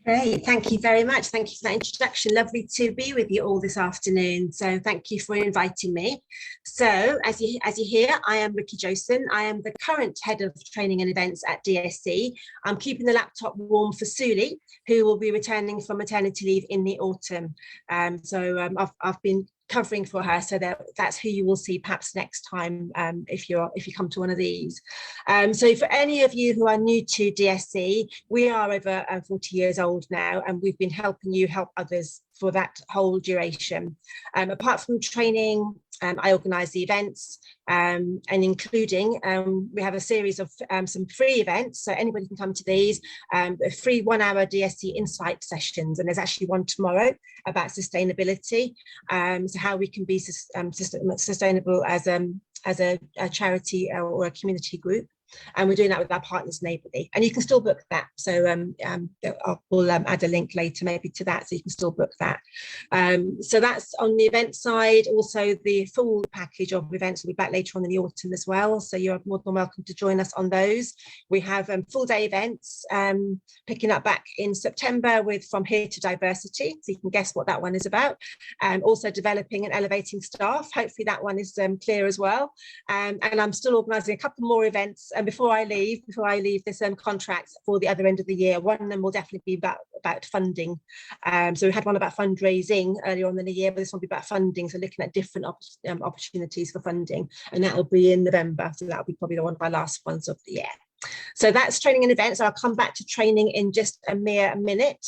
Great, thank you very much. Thank you for that introduction. Lovely to be with you all this afternoon. So thank you for inviting me. So as you hear, I am Ricky Joson. I am the current head of training and events at DSC. I'm keeping the laptop warm for Suli, who will be returning from maternity leave in the autumn. I've been covering for her, so that's who you will see perhaps next time if you come to one of these. So for any of you who are new to DSC, we are over 40 years old now, and we've been helping you help others for that whole duration. Apart from training, I organise the events, and including we have a series of some free events, so anybody can come to these, free 1 hour DSC insight sessions, and there's actually one tomorrow about sustainability, so how we can be sustainable as a charity or a community group. And we're doing that with our partners Neighbourly, and you can still book that. So we'll add a link later maybe to that, so you can still book that. So that's on the event side. Also, the full package of events will be back later on in the autumn as well, so you're more than welcome to join us on those. We have full day events picking up back in September with From Here to Diversity, so you can guess what that one is about. Also developing and elevating staff, hopefully that one is clear as well. And I'm still organising a couple more events before I leave this contract for the other end of the year. One of them will definitely be about funding. So we had one about fundraising earlier on in the year, but this one will be about funding, so looking at different opportunities for funding, and that will be in November, so that will be probably one of our last ones of the year. So that's training and events. I'll come back to training in just a mere minute.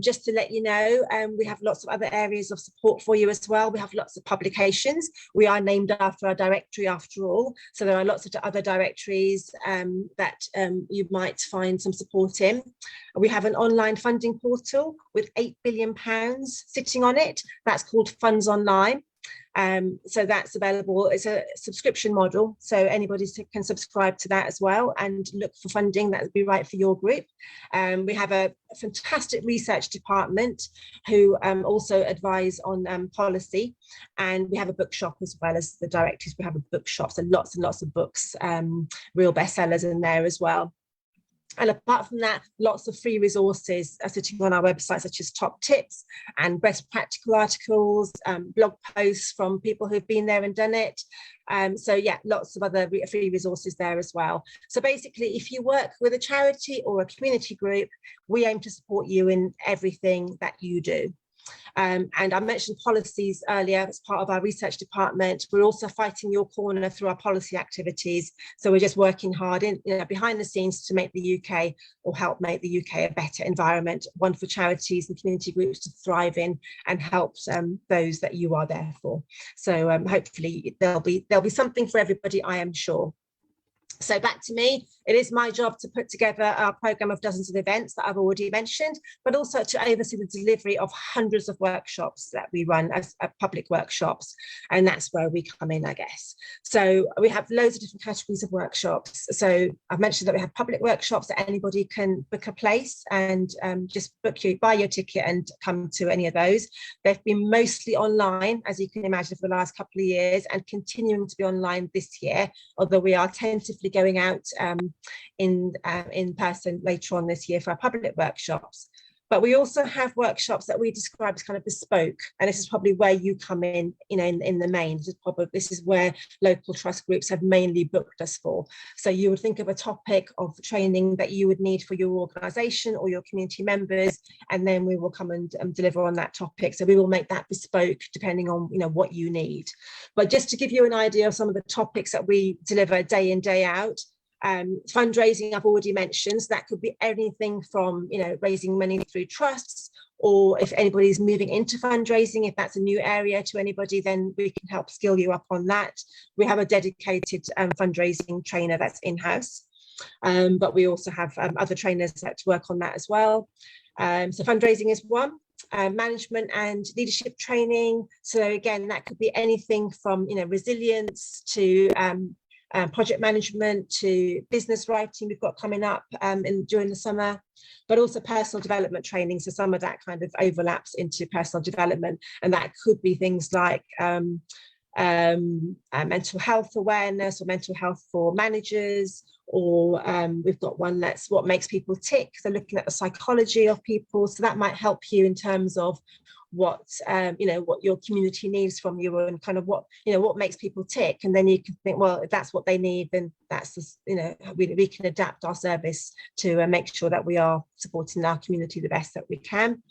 Just to let you know, we have lots of other areas of support for you as well. We have lots of publications. We are named after our directory after all, so there are lots of other directories that you might find some support in. We have an online funding portal with £8 billion sitting on it. That's called Funds Online. So that's available. It's a subscription model, so anybody can subscribe to that as well and look for funding that would be right for your group. We have a fantastic research department who also advise on policy, and we have a bookshop as well as the directors. We have a bookshop, so lots and lots of books, real bestsellers in there as well. And apart from that, lots of free resources are sitting on our website, such as top tips and best practical articles, blog posts from people who've been there and done it. So yeah, lots of other free resources there as well. So basically, if you work with a charity or a community group, we aim to support you in everything that you do. And I mentioned policies earlier as part of our research department. We're also fighting your corner through our policy activities. So we're just working hard behind the scenes to make the UK, or help make the UK, a better environment, one for charities and community groups to thrive in, and help those that you are there for. So hopefully there'll be something for everybody, I am sure. So back to me, it is my job to put together our programme of dozens of events that I've already mentioned, but also to oversee the delivery of hundreds of workshops that we run as public workshops. And that's where we come in, I guess. So we have loads of different categories of workshops. So I've mentioned that we have public workshops that anybody can book a place and just buy your ticket and come to any of those. They've been mostly online, as you can imagine, for the last couple of years, and continuing to be online this year, although we are tentatively going out in person later on this year for our public workshops. But we also have workshops that we describe as kind of bespoke, and this is probably where you come in, in the main. This is where local trust groups have mainly booked us for. So you would think of a topic of training that you would need for your organisation or your community members, and then we will come and deliver on that topic. So we will make that bespoke depending on what you need. But just to give you an idea of some of the topics that we deliver day in, day out. Fundraising, I've already mentioned, so that could be anything from raising money through trusts, or if anybody's moving into fundraising, if that's a new area to anybody, then we can help skill you up on that. We have a dedicated fundraising trainer that's in-house, but we also have other trainers that work on that as well. So fundraising is one. Management and leadership training, so again that could be anything from resilience to project management to business writing we've got coming up during the summer, but also personal development training. So some of that kind of overlaps into personal development, and that could be things like mental health awareness, or mental health for managers, or we've got one that's what makes people tick. So looking at the psychology of people, so that might help you in terms of what what your community needs from you, and kind of what what makes people tick. And then you can think, well, if that's what they need, then that's just, we can adapt our service to make sure that we are supporting our community the best that we can.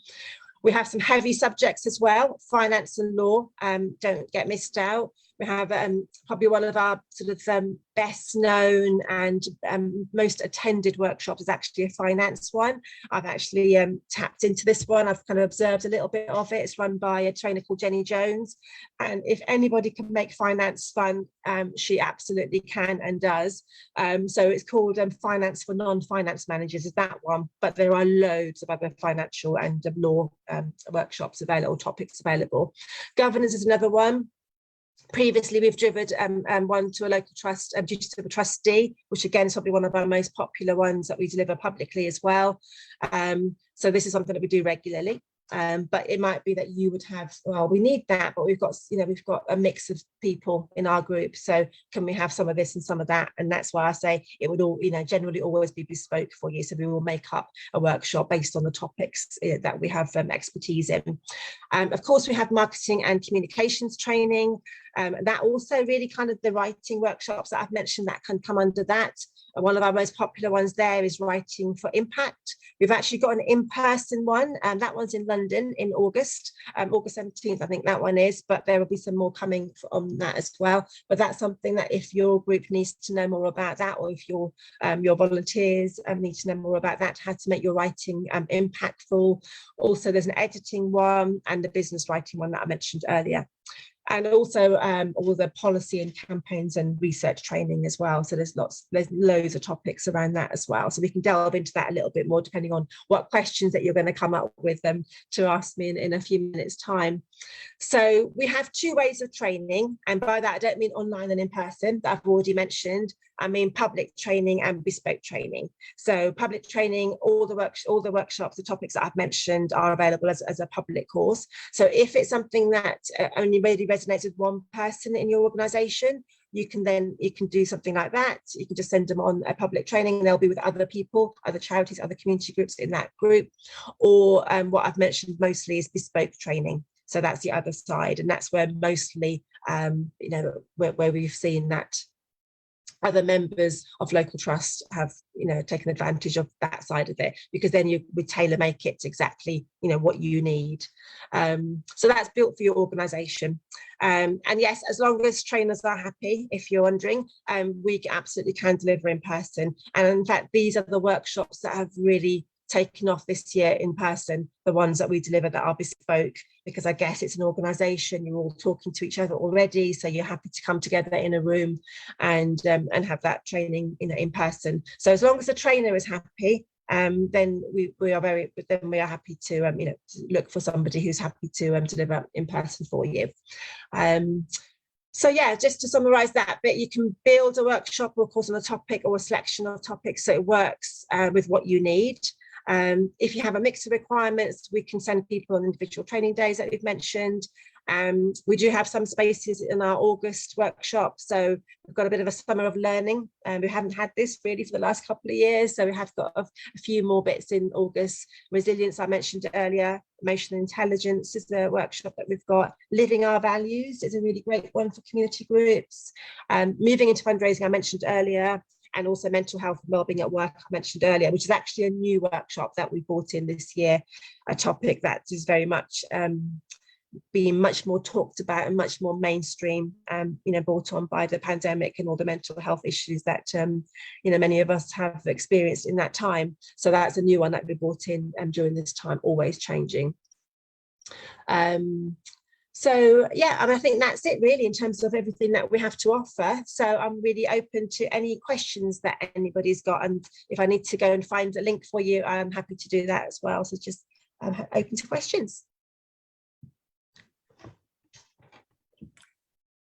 We have some heavy subjects as well, finance and law, don't get missed out. We have probably one of our sort of best known and most attended workshops is actually a finance one. I've actually tapped into this one. I've kind of observed a little bit of it. It's run by a trainer called Jenny Jones. And if anybody can make finance fun, she absolutely can and does. So it's called Finance for Non-Finance Managers is that one. But there are loads of other financial and law workshops available, topics available. Governance is another one. Previously, we've driven one to a local trust, duty to a trustee, which again is probably one of our most popular ones that we deliver publicly as well. So this is something that we do regularly. But it might be that you would have, well, we need that, but we've got a mix of people in our group, so can we have some of this and some of that? And that's why I say it would all generally always be bespoke for you. So we will make up a workshop based on the topics that we have expertise in. Of course, we have marketing and communications training. That also really kind of the writing workshops that I've mentioned that can come under that. One of our most popular ones there is writing for impact. We've actually got an in-person one, and that one's in London in August, August 17th, I think that one is, but there will be some more coming on that as well. But that's something that if your group needs to know more about that, or if your volunteers need to know more about that, how to make your writing impactful. Also, there's an editing one and the business writing one that I mentioned earlier. And also all the policy and campaigns and research training as well. So there's loads of topics around that as well. So we can delve into that a little bit more depending on what questions that you're going to come up with to ask me in a few minutes time. So we have two ways of training, and by that I don't mean online and in person that I've already mentioned. I mean public training and bespoke training. So public training, all the workshops, the topics that I've mentioned are available as a public course. So if it's something that only really resonates with one person in your organisation, you can do something like that. You can just send them on a public training and they'll be with other people, other charities, other community groups in that group. Or what I've mentioned mostly is bespoke training. So that's the other side, and that's where mostly where we've seen that other members of local trust have taken advantage of that side of it, because then you would tailor make it to exactly what you need. So that's built for your organisation. And yes, as long as trainers are happy, if you're wondering, we absolutely can deliver in person. And in fact, these are the workshops that have really taken off this year in person, the ones that we deliver that are bespoke, because I guess it's an organisation, you're all talking to each other already, so you're happy to come together in a room and have that training in person. So as long as the trainer is happy, then we are happy to look for somebody who's happy to deliver in person for you. So yeah, just to summarise that bit, you can build a workshop or a course on a topic or a selection of topics so it works with what you need. If you have a mix of requirements, we can send people on individual training days that we've mentioned. We do have some spaces in our August workshop, so we've got a bit of a summer of learning, and we haven't had this really for the last couple of years, so we have got a few more bits in August. Resilience, I mentioned earlier. Emotional intelligence is the workshop that we've got. Living our values is a really great one for community groups. Moving into fundraising, I mentioned earlier. And also mental health and wellbeing at work, I mentioned earlier, which is actually a new workshop that we brought in this year, a topic that is very much being much more talked about and much more mainstream, brought on by the pandemic and all the mental health issues that many of us have experienced in that time. So that's a new one that we brought in during this time, always changing. So yeah, and I think that's it really in terms of everything that we have to offer. So I'm really open to any questions that anybody's got, and if I need to go and find a link for you, I'm happy to do that as well. So just open to questions.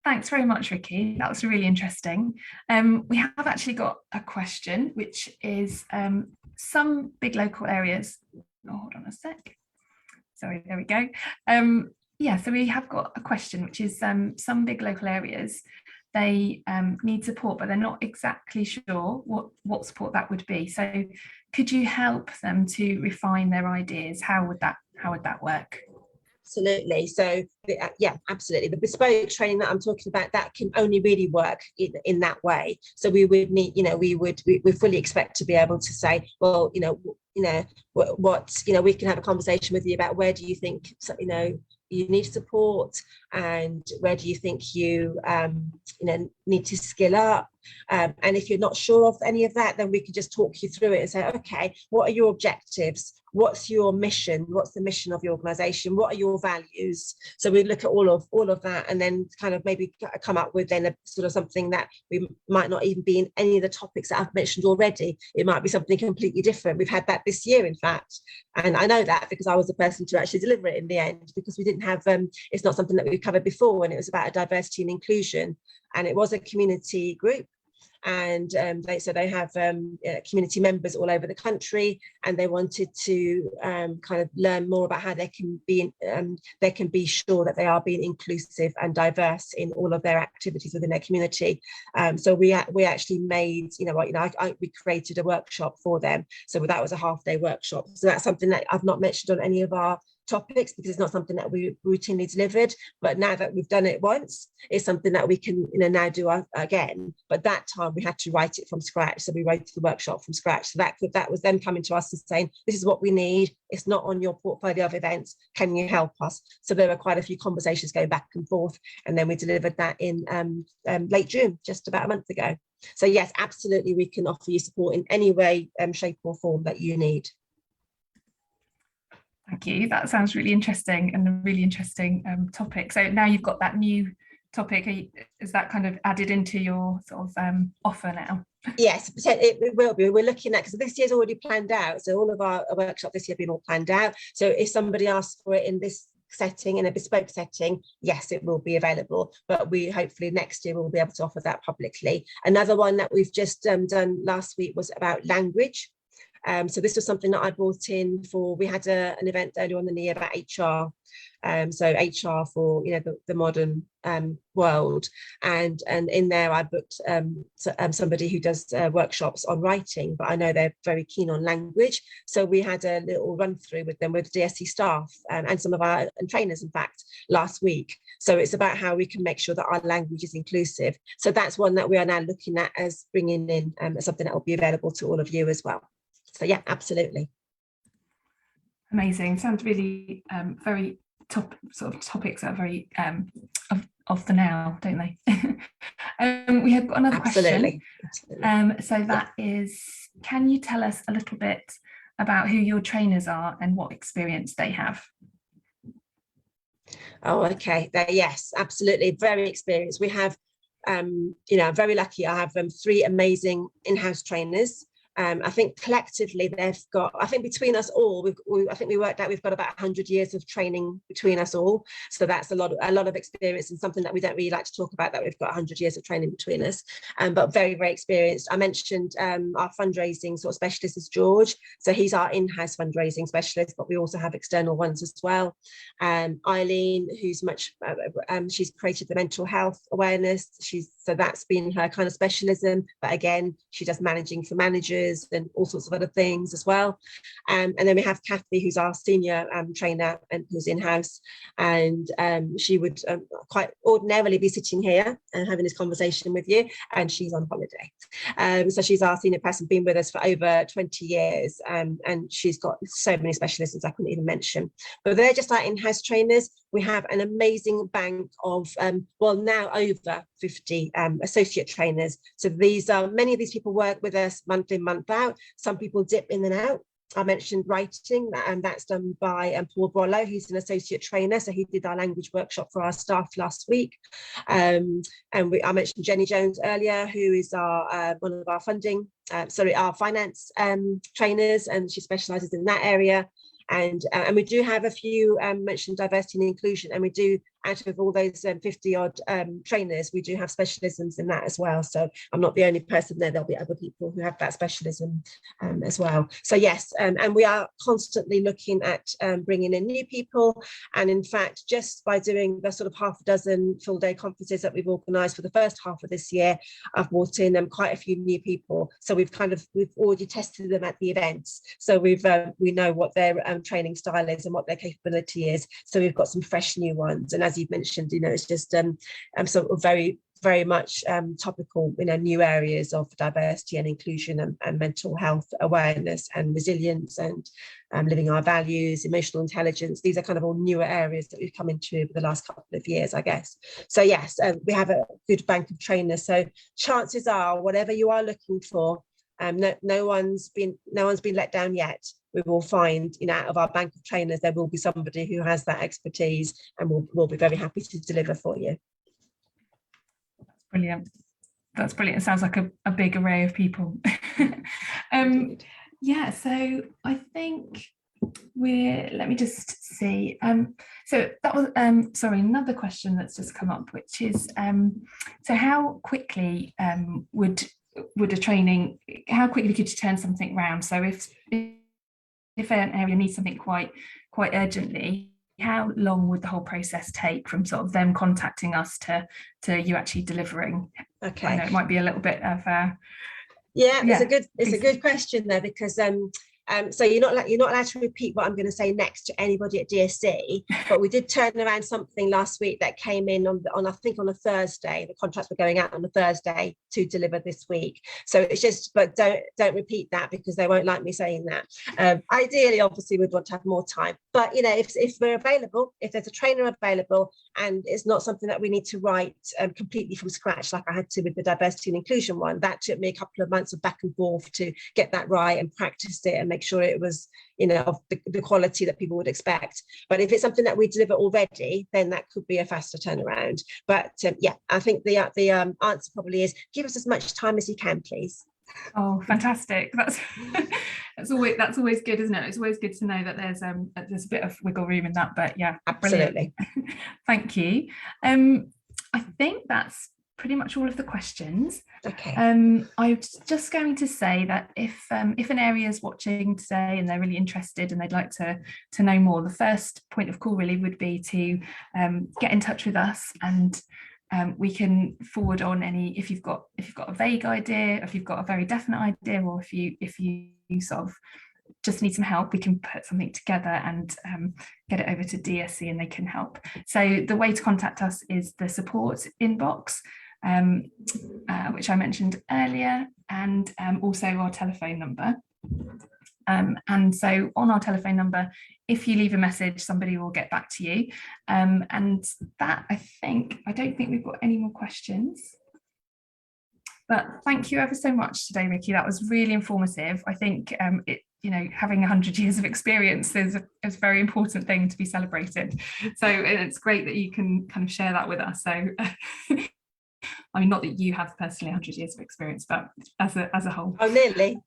Thanks very much, Ricky. That was really interesting. We have actually got a question, which is some big local areas. Oh, hold on a sec. Sorry, there we go. Yeah, so we have got a question, which is some big local areas they need support, but they're not exactly sure what support that would be. So could you help them to refine their ideas? How would that work? Absolutely. So yeah, absolutely. The bespoke training that I'm talking about, that can only really work in that way. So we would need, we fully expect to be able to say, well, we can have a conversation with you about where do you think, you need support, and where do you think you need to skill up, and if you're not sure of any of that, then we can just talk you through it and say, okay, what are your objectives, what's your mission, what's the mission of your organization, what are your values? So we look at all of that, and then kind of maybe come up with then a sort of something that we might not even be in any of the topics that I've mentioned already. It might be something completely different. We've had that this year, in fact, and I know that because I was the person to actually deliver it in the end, because we didn't have it's not something that we've covered before, and it was about a diversity and inclusion, and it was a community group, and they have community members all over the country, and they wanted to kind of learn more about how they can be sure that they are being inclusive and diverse in all of their activities within their community. So we actually made, we created a workshop for them. So that was a half-day workshop. So that's something that I've not mentioned on any of our topics, because it's not something that we routinely delivered, but now that we've done it once, it's something that we can now do again. But that time we had to write it from scratch, so we wrote the workshop from scratch. So that was them coming to us and saying, this is what we need, it's not on your portfolio of events, can you help us? So there were quite a few conversations going back and forth, and then we delivered that in late June, just about a month ago. So yes, absolutely, we can offer you support in any way, shape or form that you need. Thank you. That sounds really interesting, and a really interesting topic. So now you've got that new topic. Is that kind of added into your sort of offer now? Yes, it will be. We're looking at, because this year's already planned out. So all of our workshops this year have been all planned out. So if somebody asks for it in this setting, in a bespoke setting, yes, it will be available, but we hopefully next year we'll be able to offer that publicly. Another one that we've just done last week was about language. So this was something that I brought in for, we had an event earlier on in the year about HR. So HR for the modern world, and in there I booked somebody who does workshops on writing, but I know they're very keen on language. So we had a little run through with them, with DSE staff and some of our trainers, in fact, last week. So it's about how we can make sure that our language is inclusive. So that's one that we are now looking at as bringing in something that will be available to all of you as well. So yeah, absolutely. Amazing. Sounds really very sort of topics that are very of the now, don't they? We have got another absolutely. question. So that is, can you tell us a little bit about who your trainers are and what experience they have? Oh, okay. Yes, absolutely. Very experienced. We have, I'm very lucky. I have 3 amazing in-house trainers. I think collectively they've got, I think between us all, I think we worked out we've got about 100 years of training between us all. So that's a lot of experience, and something that we don't really like to talk about, that we've got 100 years of training between us, but very, very experienced. I mentioned our fundraising sort of specialist is George. So he's our in-house fundraising specialist, but we also have external ones as well. Eileen, who's she's created the mental health awareness. So that's been her kind of specialism, but again, she does managing for managers and all sorts of other things as well. And then we have Kathy, who's our senior trainer and who's in-house, and she would quite ordinarily be sitting here and having this conversation with you, and she's on holiday. So she's our senior person, been with us for over 20 years, and she's got so many specialisms I couldn't even mention. But they're just our in-house trainers. We have an amazing bank of, now over 50 associate trainers. So many of these people work with us month in, month out. Some people dip in and out. I mentioned writing, and that's done by Paul Brollo, who's an associate trainer. So he did our language workshop for our staff last week. I mentioned Jenny Jones earlier, who is our one of our our finance trainers, and she specialises in that area. And we do have a few mentioned diversity and inclusion, and we do out of all those 50 odd trainers, we do have specialisms in that as well. So I'm not the only person there. There'll be other people who have that specialism as well. So yes, and we are constantly looking at bringing in new people. And in fact, just by doing the sort of half a dozen full day conferences that we've organised for the first half of this year, I've brought in quite a few new people. So we've already tested them at the events. So we know what their training style is and what their capability is. So we've got some fresh new ones. And as you've mentioned, it's just sort of very much topical, new areas of diversity and inclusion and mental health awareness and resilience and living our values, emotional intelligence. These are kind of all newer areas that we've come into over the last couple of years, I guess. So yes, we have a good bank of trainers. So chances are, whatever you are looking for, no one's been let down yet. We will find, out of our bank of trainers, there will be somebody who has that expertise, and we'll be very happy to deliver for you. Brilliant. That's brilliant. It sounds like a big array of people. Yeah, so I think let me just see. So that was, sorry, another question that's just come up, which is, so how quickly would a training, how quickly could you turn something around? So if an area needs something quite urgently, how long would the whole process take from sort of them contacting us to you actually delivering? Okay, I know it might be a little bit of it's a good question there, because so you're not allowed to repeat what I'm going to say next to anybody at DSC, but we did turn around something last week that came in on I think on a Thursday. The contracts were going out on a Thursday to deliver this week. So it's just, but don't repeat that, because they won't like me saying that. Ideally, obviously, we'd want to have more time, but if we're available, if there's a trainer available, and it's not something that we need to write completely from scratch like I had to with the diversity and inclusion one, that took me a couple of months of back and forth to get that right and practice it and make sure it was of the quality that people would expect. But if it's something that we deliver already, then that could be a faster turnaround. But yeah, I think the answer probably is give us as much time as you can, please. Oh, fantastic. That's always good, isn't it? It's always good to know that there's a bit of wiggle room in that. But yeah, absolutely. Thank you. I think that's pretty much all of the questions. Okay. I was just going to say that if an area is watching today and they're really interested and they'd like to know more, the first point of call really would be to get in touch with us, and we can forward on any, if you've got a vague idea, if you've got a very definite idea, or if you sort of just need some help, we can put something together and get it over to DSC and they can help. So the way to contact us is the support inbox, which I mentioned earlier, and also our telephone number. And so on our telephone number, if you leave a message, somebody will get back to you. And that, I don't think we've got any more questions. But thank you ever so much today, Ricky. That was really informative. I think having 100 years of experience is a very important thing to be celebrated. So it's great that you can kind of share that with us. So I mean, not that you have personally 100 years of experience, but as a whole. Oh, nearly.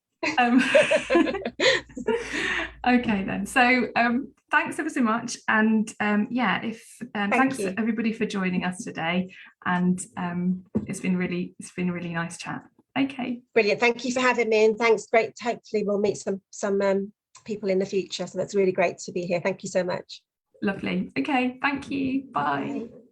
Okay then, so thanks ever so much, and thanks everybody for joining us today, and it's been a really nice chat. Okay, brilliant. Thank you for having me, and thanks. Great. Hopefully we'll meet some people in the future, so that's really great to be here. Thank you so much. Lovely. Okay, thank you. Bye. Bye.